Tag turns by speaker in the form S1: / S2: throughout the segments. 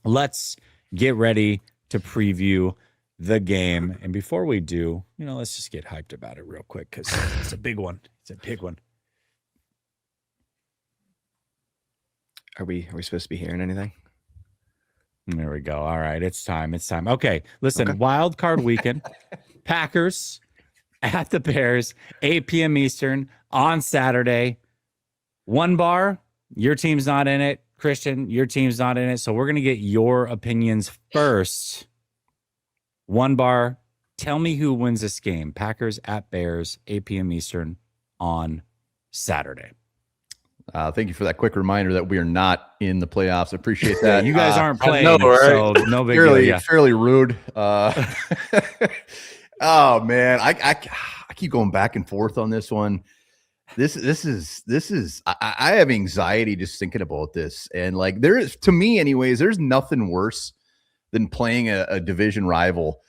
S1: let's get ready to preview the game. And before we do, let's just get hyped about it real quick because it's a big one. It's a big one.
S2: Are we supposed to be hearing anything?
S1: There we go. All right. It's time. Okay. Listen, wild card weekend, Packers at the Bears, 8 p.m. Eastern on Saturday. One bar, your team's not in it. Christian, your team's not in it. So we're going to get your opinions first. One bar, tell me who wins this game. Packers at Bears, 8 p.m. Eastern on Saturday.
S3: Thank you for that quick reminder that we are not in the playoffs. I appreciate that.
S1: You guys aren't playing,
S3: right?
S1: So no big deal. Yeah.
S3: Fairly rude. Oh man, I keep going back and forth on this one. This is I have anxiety just thinking about this, and like there is, to me anyways, there's nothing worse than playing a division rival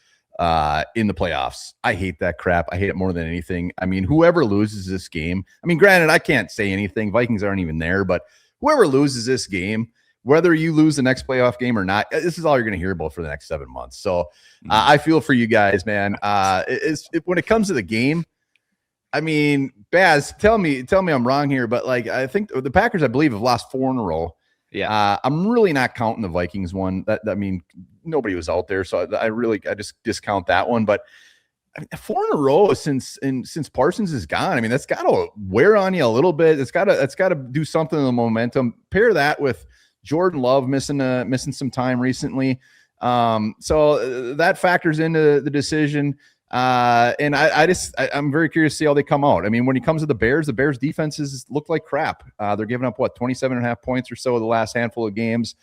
S3: in the playoffs. I hate that crap. I hate it more than anything. I mean, whoever loses this game, I mean, granted, I can't say anything. Vikings aren't even there, but whoever loses this game, whether you lose the next playoff game or not, this is all you're going to hear about for the next 7 months. So I feel for you guys, man. When it comes to the game, I mean, Baz, tell me I'm wrong here, but like, I think the Packers, I believe, have lost 4 in a row.
S2: Yeah.
S3: I'm really not counting the Vikings one. I mean, nobody was out there, so I just discount that one. But I mean, 4 in a row since Parsons is gone. I mean, that's got to wear on you a little bit. It's got to do something to the momentum. Pair that with Jordan Love missing some time recently, so that factors into the decision. And I'm very curious to see how they come out. I mean, when it comes to the Bears defenses look like crap. They're giving up 27.5 points or so the last handful of games.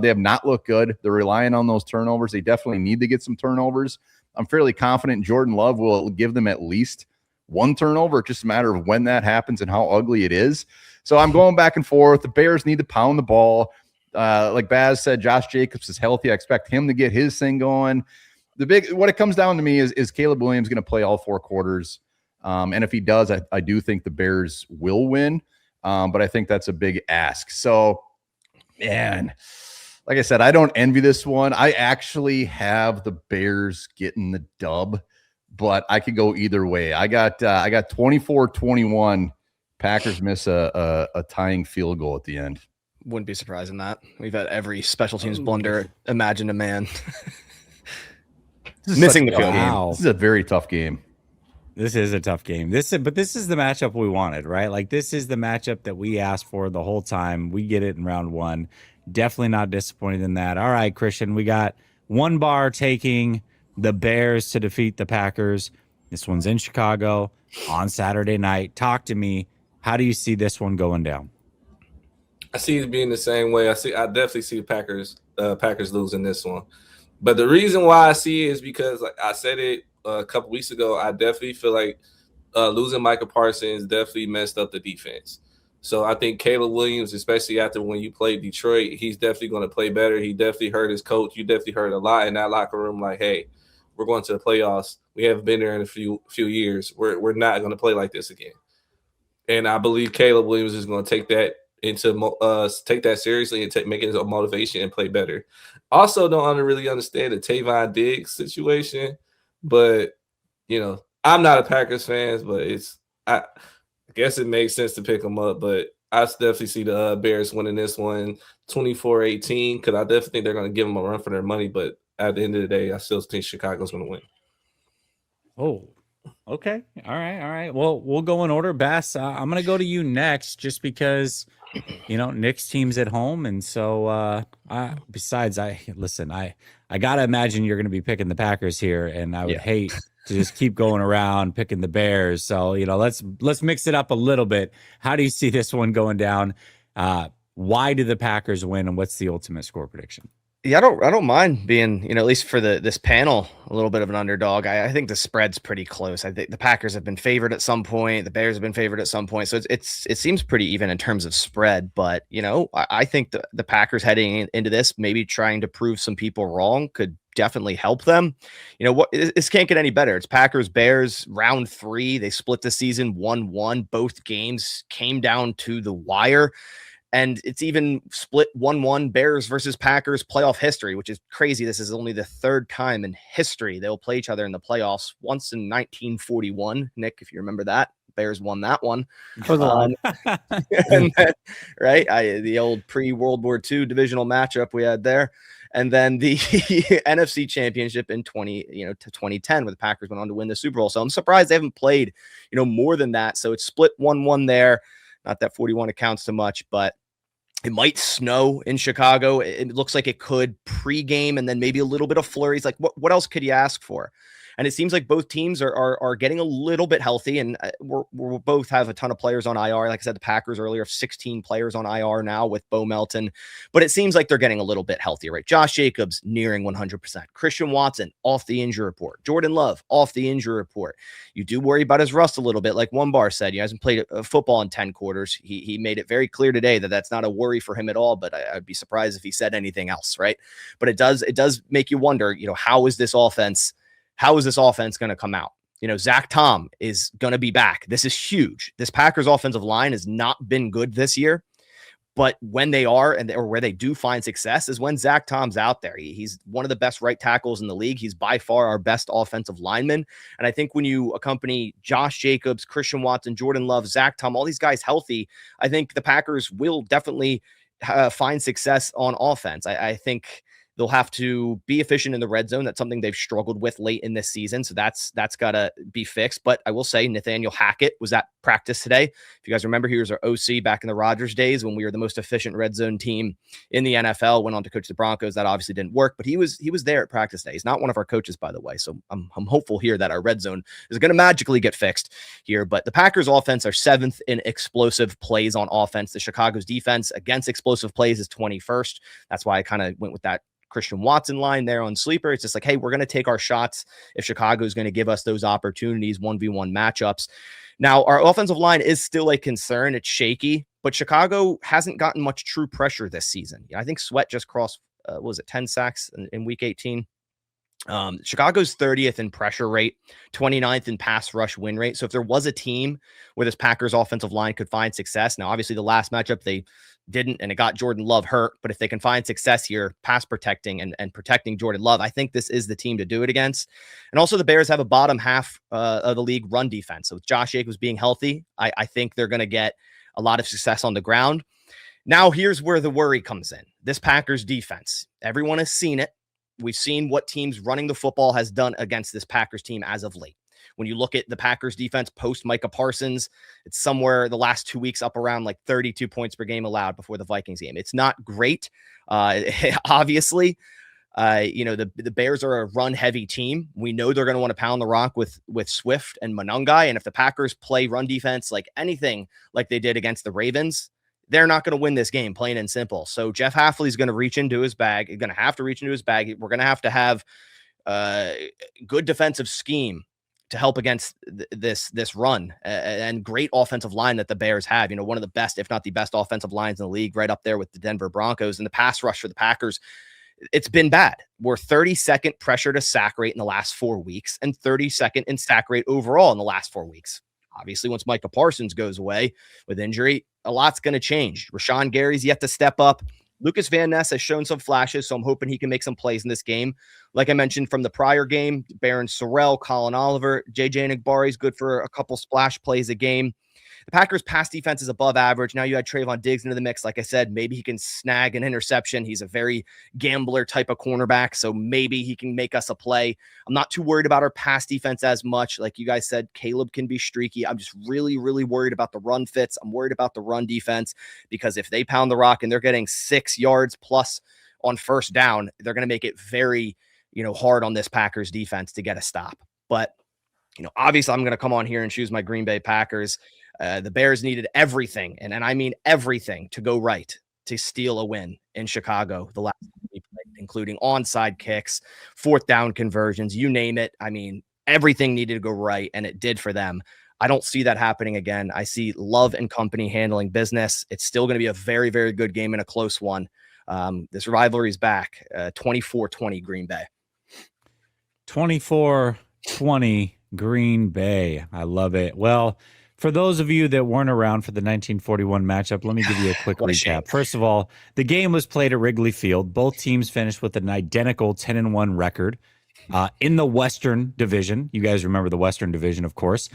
S3: They have not looked good. They're relying on those turnovers. They definitely need to get some turnovers. I'm fairly confident Jordan Love will give them at least 1 turnover. It's just a matter of when that happens and how ugly it is. So I'm going back and forth. The Bears need to pound the ball. Like Baz said, Josh Jacobs is healthy. I expect him to get his thing going. What it comes down to me is Caleb Williams going to play all 4 quarters. And if he does, I do think the Bears will win. But I think that's a big ask. So, man, like I said, I don't envy this one. I actually have the Bears getting the dub, but I could go either way. I got 24-21. Packers miss a tying field goal at the end.
S2: Wouldn't be surprised in that. We've had every special teams blunder imagine a man.
S3: Missing the field game. This is a very tough game.
S1: This is a tough game. But this is the matchup we wanted, right? Like, this is the matchup that we asked for the whole time. We get it in round 1. Definitely not disappointed in that. All right, Christian, we got one bar taking the Bears to defeat the Packers. This one's in Chicago on Saturday night. Talk to me. How do you see this one going down?
S4: I see it being the same way. I definitely see the Packers losing this one. But the reason why I see it is because, like I said it a couple weeks ago, I definitely feel like losing Micah Parsons definitely messed up the defense. So I think Caleb Williams, especially after when you played Detroit, he's definitely going to play better. He definitely heard his coach. You definitely heard a lot in that locker room, like, hey, we're going to the playoffs. We haven't been there in a few years. We're not going to play like this again. And I believe Caleb Williams is going to take that seriously and make it a motivation and play better. Also, don't really understand the Tavon Diggs situation, but I'm not a Packers fan, but I guess it makes sense to pick them up. But I definitely see the Bears winning this one 24-18 because I definitely think they're going to give them a run for their money. But at the end of the day, I still think Chicago's going to win.
S1: Oh, okay. All right. Well, we'll go in order. Bass, I'm going to go to you next just because, Nick's team's at home. And so I got to imagine you're going to be picking the Packers here. And I would hate to just keep going around picking the Bears. So, let's mix it up a little bit. How do you see this one going down? Why do the Packers win? And what's the ultimate score prediction?
S2: Yeah, I don't mind being, at least for this panel, a little bit of an underdog. I think the spread's pretty close. I think the Packers have been favored at some point. The Bears have been favored at some point. So it seems pretty even in terms of spread. But, I think the Packers heading into this, maybe trying to prove some people wrong, could definitely help them. This can't get any better. It's Packers, Bears, round 3. They split the season 1-1. Both games came down to the wire. And it's even split 1-1 Bears versus Packers playoff history, which is crazy. This is only the third time in history they'll play each other in the playoffs. Once in 1941, Nick, if you remember that. Bears won that one. And then, right? The old pre-World War II divisional matchup we had there. And then the NFC Championship in 2010, where the Packers went on to win the Super Bowl. So I'm surprised they haven't played, more than that. So it's split 1-1 there. Not that 41 accounts to much, but it might snow in Chicago. It looks like it could pregame and then maybe a little bit of flurries. Like what else could you ask for? And it seems like both teams are getting a little bit healthy, and we're both have a ton of players on IR. Like I said, the Packers earlier have 16 players on IR now with Bo Melton, but it seems like they're getting a little bit healthier, right? Josh Jacobs nearing 100%. Christian Watson off the injury report. Jordan Love off the injury report. You do worry about his rust a little bit, like One Bar said. He hasn't played football in 10 quarters. He made it very clear today that that's not a worry for him at all, but I'd be surprised if he said anything else, right? But it does make you wonder, how is this offense going to come out? Zach Tom is going to be back. This is huge. This Packers offensive line has not been good this year, but when they are, or where they do find success, is when Zach Tom's out there. He's one of the best right tackles in the league. He's by far our best offensive lineman. And I think when you accompany Josh Jacobs, Christian Watson, Jordan Love, Zach Tom, all these guys healthy, I think the Packers will definitely find success on offense. I think they'll have to be efficient in the red zone. That's something they've struggled with late in this season. So that's got to be fixed. But I will say Nathaniel Hackett was at practice today. If you guys remember, he was our OC back in the Rodgers days when we were the most efficient red zone team in the NFL, went on to coach the Broncos. That obviously didn't work, but he was there at practice day. He's not one of our coaches, by the way. So I'm hopeful here that our red zone is going to magically get fixed here. But the Packers offense are 7th in explosive plays on offense. The Chicago's defense against explosive plays is 21st. That's why I kind of went with that Christian Watson line there on Sleeper. It's just like, hey, we're going to take our shots if Chicago is going to give us those opportunities, 1v1 matchups. Now, our offensive line is still a concern. It's shaky, but Chicago hasn't gotten much true pressure this season. I think Sweat just crossed, 10 sacks in week 18. Chicago's 30th in pressure rate, 29th in pass rush win rate. So if there was a team where this Packers offensive line could find success, now obviously the last matchup they didn't, and it got Jordan Love hurt, but if they can find success here, pass protecting and protecting Jordan Love, I think this is the team to do it against. And also the Bears have a bottom half of the league run defense. So with Josh Jacobs being healthy, I think they're going to get a lot of success on the ground. Now here's where the worry comes in. This Packers defense, everyone has seen it. We've seen what teams running the football has done against this Packers team as of late. When you look at the Packers defense post Micah Parsons, it's somewhere the last 2 weeks up around like 32 points per game allowed before the Vikings game. It's not great. Obviously, the Bears are a run heavy team. We know they're going to want to pound the rock with Swift and Monangai. And if the Packers play run defense like anything like they did against the Ravens, they're not going to win this game, plain and simple. So Jeff Hafley's going to reach into his bag. He's going to have to reach into his bag. We're going to have good defensive scheme to help against this run and great offensive line that the Bears have. One of the best, if not the best offensive lines in the league, right up there with the Denver Broncos. And the pass rush for the Packers, it's been bad. We're 32nd pressure to sack rate in the last 4 weeks and 32nd in sack rate overall in the last 4 weeks. Obviously, once Micah Parsons goes away with injury, a lot's going to change. Rashawn Gary's yet to step up. Lucas Van Ness has shown some flashes, so I'm hoping he can make some plays in this game. Like I mentioned from the prior game, Baron Sorrell, Colin Oliver, JJ Nagbary's good for a couple splash plays a game. The Packers' pass defense is above average. Now you add Trayvon Diggs into the mix. Like I said, maybe he can snag an interception. He's a very gambler type of cornerback, so maybe he can make us a play. I'm not too worried about our pass defense as much. Like you guys said, Caleb can be streaky. I'm just really, really worried about the run fits. I'm worried about the run defense because if they pound the rock and they're getting 6 yards plus on first down, they're going to make it very, hard on this Packers defense to get a stop. But, obviously I'm going to come on here and choose my Green Bay Packers. The Bears needed everything, and I mean everything, to go right to steal a win in Chicago the last time we played, including onside kicks, 4th down conversions, you name it. I mean, everything needed to go right, and it did for them. I don't see that happening again. I see Love and company handling business. It's still going to be a very, very good game and a close one. This rivalry is back, 24-20 Green Bay.
S1: 24-20 Green Bay. I love it. Well, For those of you that weren't around for the 1941 matchup, let me give you a quick recap. First of all, the game was played at Wrigley Field. Both teams finished with an identical 10-1 record. In the Western Division, you guys remember the Western Division, of course.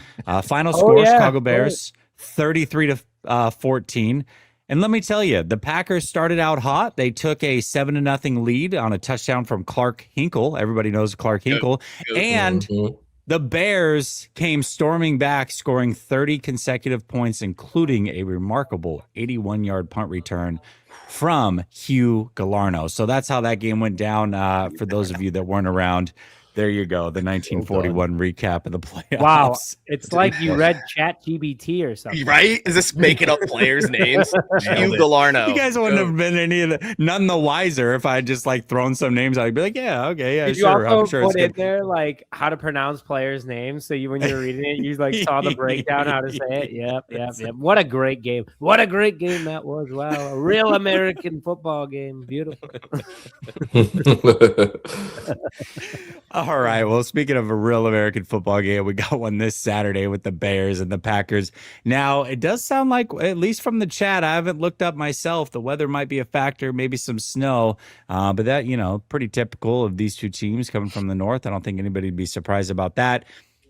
S1: Final score: Chicago Bears 33-14. And let me tell you, the Packers started out hot. They took a 7-0 lead on a touchdown from Clark Hinkle. Everybody knows Clark Hinkle. And the Bears came storming back, scoring 30 consecutive points, including a remarkable 81-yard punt return from Hugh Gallardo. So that's how that game went down. For those of you that weren't around, there you go. The 1941 recap of the playoffs.
S5: Wow. It's like you read ChatGPT or something.
S2: Right? Is this making up players' names? Hugh Gallardo.
S1: You guys wouldn't have been none the wiser if I had just like thrown some names out. I'd be like, yeah, okay, yeah,
S5: Did
S1: sure.
S5: you also
S1: I'm sure
S5: put
S1: it's
S5: in
S1: good.
S5: there like how to pronounce players' names? So when you were reading it, you like saw the breakdown, how to say it. Yep. What a great game. What a great game that was. Wow. A real American football game. Beautiful.
S1: All right. Well, speaking of a real American football game, we got one this Saturday with the Bears and the Packers. Now, it does sound like, at least from the chat, I haven't looked up myself. The weather might be a factor, maybe some snow, but that, pretty typical of these two teams coming from the north. I don't think anybody'd be surprised about that.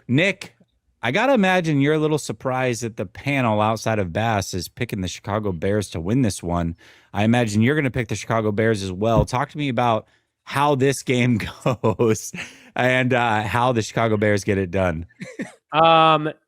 S1: Nick, I got to imagine you're a little surprised that the panel outside of Bass is picking the Chicago Bears to win this one. I imagine you're going to pick the Chicago Bears as well. Talk to me about how this game goes and how the Chicago Bears get it done.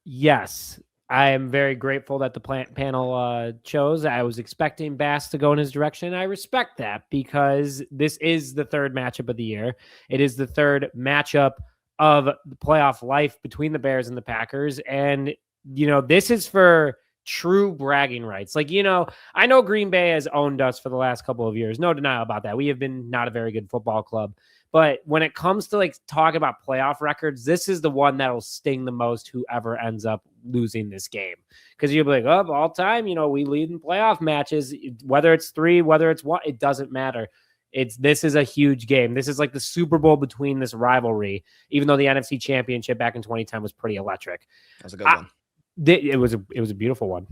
S5: Yes, I am very grateful that the panel chose. I was expecting Bass to go in his direction. I respect that because this is the third matchup of the year. It is the third matchup of the playoff life between the Bears and the Packers. And, this is for true bragging rights. I know Green Bay has owned us for the last couple of years. No denial about that. We have been not a very good football club. But when it comes to talk about playoff records, this is the one that'll sting the most, whoever ends up losing this game. Because you'll be like, oh, all time, we lead in playoff matches, whether it's 3, whether it's 1, it doesn't matter. This is a huge game. This is like the Super Bowl between this rivalry, even though the NFC Championship back in 2010 was pretty electric.
S2: That was a good one.
S5: It was a beautiful one.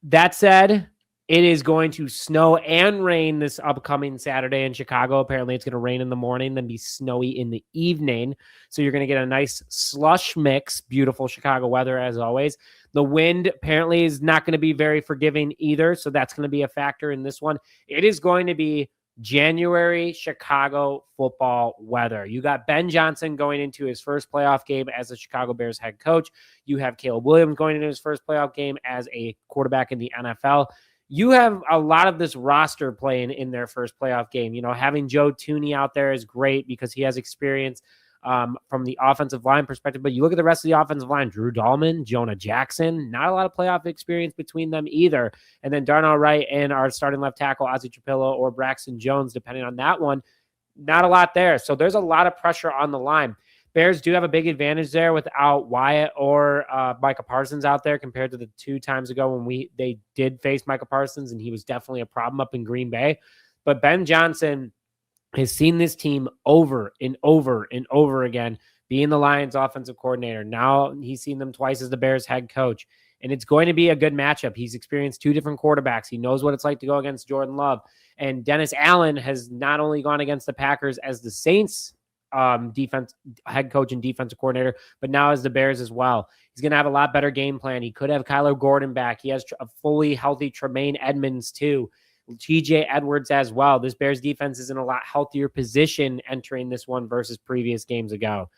S5: That said, it is going to snow and rain this upcoming Saturday in Chicago. Apparently, it's going to rain in the morning, then be snowy in the evening. So you're going to get a nice slush mix. Beautiful Chicago weather, as always. The wind apparently is not going to be very forgiving either. So that's going to be a factor in this one. It is going to be January Chicago football weather. You got Ben Johnson going into his first playoff game as the Chicago Bears head coach. You have Caleb Williams going into his first playoff game as a quarterback in the NFL. You have a lot of this roster playing in their first playoff game. Having Joe Thuney out there is great because he has experience from the offensive line perspective. But you look at the rest of the offensive line, Drew Dahlman, Jonah Jackson, not a lot of playoff experience between them either. And then Darnell Wright and our starting left tackle, Ozzie Trapillo or Braxton Jones, depending on that one, not a lot there. So there's a lot of pressure on the line. Bears do have a big advantage there without Wyatt or Micah Parsons out there compared to the 2 times ago when they did face Micah Parsons, and he was definitely a problem up in Green Bay. But Ben Johnson has seen this team over and over and over again being the Lions offensive coordinator. Now he's seen them twice as the Bears head coach, and it's going to be a good matchup. He's experienced 2 different quarterbacks. He knows what it's like to go against Jordan Love. And Dennis Allen has not only gone against the Packers as the Saints defense head coach and defensive coordinator, but now as the Bears as well. He's going to have a lot better game plan. He could have Kyler Gordon back. He has a fully healthy Tremaine Edmonds too. TJ Edwards as well. This Bears defense is in a lot healthier position entering this one versus previous games ago.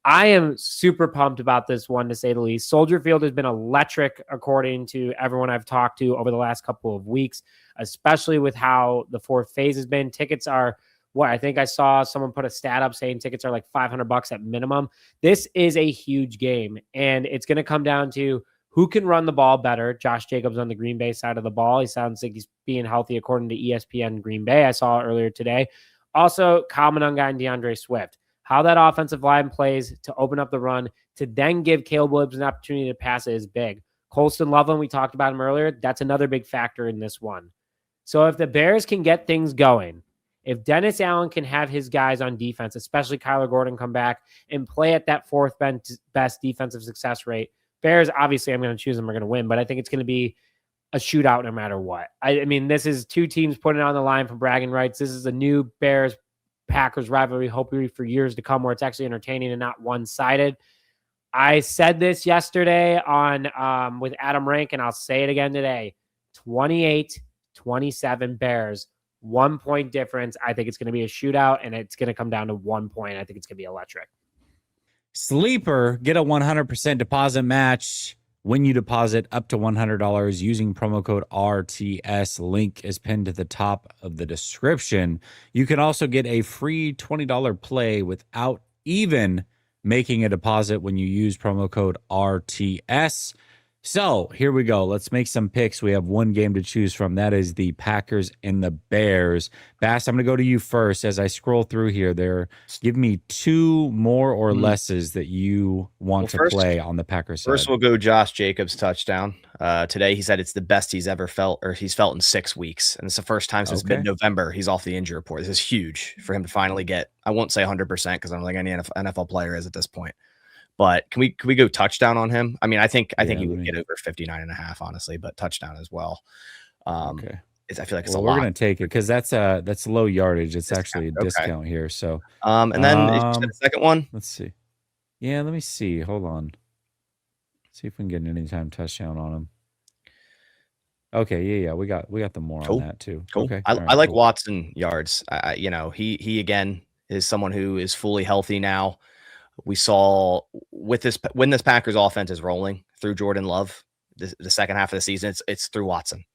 S5: I am super pumped about this one, to say the least. Soldier Field has been electric, according to everyone I've talked to over the last couple of weeks, especially with how the 4th phase has been. Tickets are I think I saw someone put a stat up saying tickets are like $500 at minimum. This is a huge game, and it's going to come down to who can run the ball better. Josh Jacobs on the Green Bay side of the ball. He sounds like he's being healthy according to ESPN Green Bay. I saw earlier today. Also, Kyle Monunga and DeAndre Swift. How that offensive line plays to open up the run, to then give Caleb Williams an opportunity to pass it is big. Colston Loveland, we talked about him earlier. That's another big factor in this one. So if the Bears can get things going, if Dennis Allen can have his guys on defense, especially Kyler Gordon, come back and play at that 4th best defensive success rate, Bears, obviously, I'm going to choose them are going to win, but I think it's going to be a shootout no matter what. I mean, this is two teams putting it on the line for bragging rights. This is a new Bears-Packers rivalry, hopefully for years to come, where it's actually entertaining and not one-sided. I said this yesterday on with Adam Rank, and I'll say it again today. 28-27 Bears, 1 point difference. I think it's going to be a shootout, and it's going to come down to 1 point. I think it's going to be electric.
S1: Sleeper, get a 100% deposit match when you deposit up to $100 using promo code RTS. Link is pinned to the top of the description. You can also get a free $20 play without even making a deposit when you use promo code RTS. So here we go. Let's make some picks. We have one game to choose from. That is the Packers and the Bears. Bass, I'm going to go to you first as I scroll through here. Give me two more or lesses that you want to play on the Packers side.
S2: First, we'll go Josh Jacobs touchdown. Today, he said it's the best he's ever felt, or he's felt in 6 weeks. And it's the first time since mid-November he's off the injury report. This is huge for him to finally get, I won't say 100% because I don't think any NFL player is at this point. But can we go touchdown on him? I mean, I think he would get over 59.5, honestly, but touchdown as well.
S1: Okay.
S2: I feel like it's a lot.
S1: We're going to take it because that's low yardage. It's actually a discount here. So,
S2: and then the second one.
S1: Let's see. Yeah, let me see. Hold on. See if we can get an anytime touchdown on him. Okay, yeah, we got the more on that too.
S2: Cool.
S1: Okay,
S2: I like Watson yards. He again is someone who is fully healthy now. We saw when this Packers offense is rolling through Jordan Love, the second half of the season, it's through Watson.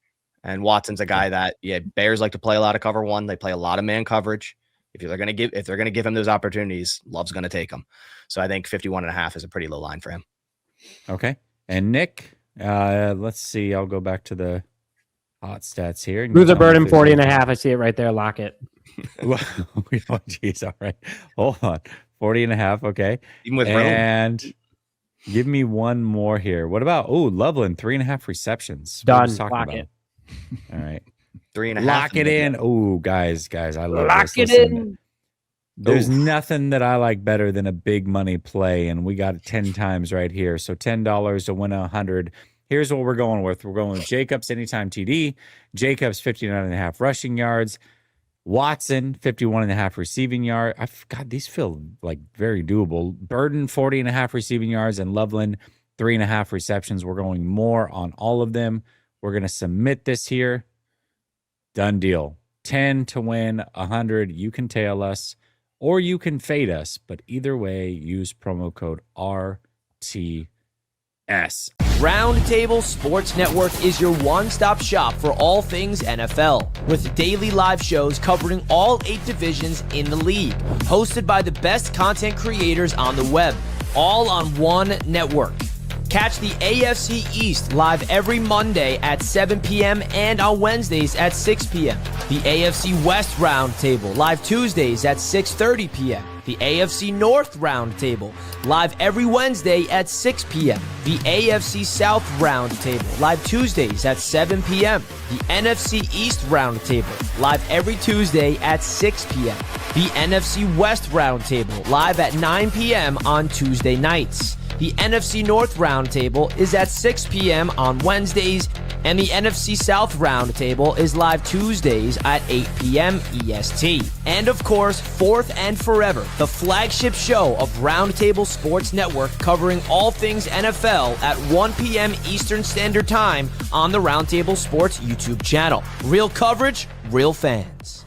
S2: And Watson's a guy that, Bears like to play a lot of cover one. They play a lot of man coverage. If they're going to give him those opportunities, Love's going to take them. So I think 51.5 is a pretty low line for him.
S1: Okay. And Nick, let's see. I'll go back to the hot stats here.
S5: Luther Burden 40.5. I see it right there. Lock it.
S1: Oh, geez. All right. Hold on. 40.5. Okay.
S2: Even with
S1: and give me one more here. What about Loveland? 3.5 receptions.
S5: Done. Lock it.
S1: All right.
S2: 3.5.
S1: Lock it in. Oh, guys, I love
S5: Lock
S1: this.
S5: it
S1: Listen,
S5: in.
S1: There's nothing that I like better than a big money play, and we got it 10 times right here. So $10 to win 100. Here's what we're going with. We're going with Jacobs anytime TD, Jacobs 59.5 rushing yards, Watson 51.5 receiving yard. God, these feel like very doable. Burden 40.5 receiving yards, and Loveland 3.5 receptions. We're going more on all of them. We're going to submit this here. Done deal. 10 to win 100. You can tail us or you can fade us, but either way, use promo code RTS.
S6: Roundtable Sports Network is your one-stop shop for all things NFL, with daily live shows covering all 8 divisions in the league, hosted by the best content creators on the web, all on one network. Catch the AFC East live every Monday at 7 p.m. and on Wednesdays at 6 p.m. The AFC West Roundtable live Tuesdays at 6:30 p.m. The AFC North Roundtable live every Wednesday at 6 p.m. The AFC South Roundtable live Tuesdays at 7 p.m. The NFC East Roundtable live every Tuesday at 6 p.m. The NFC West Roundtable live at 9 p.m. on Tuesday nights. The NFC North Roundtable is at 6 p.m. on Wednesdays, and the NFC South Roundtable is live Tuesdays at 8 p.m. EST. And of course, fourth and forever, the flagship show of Roundtable Sports Network, covering all things NFL at 1 p.m. Eastern Standard Time on the Roundtable Sports YouTube channel. Real coverage, real fans.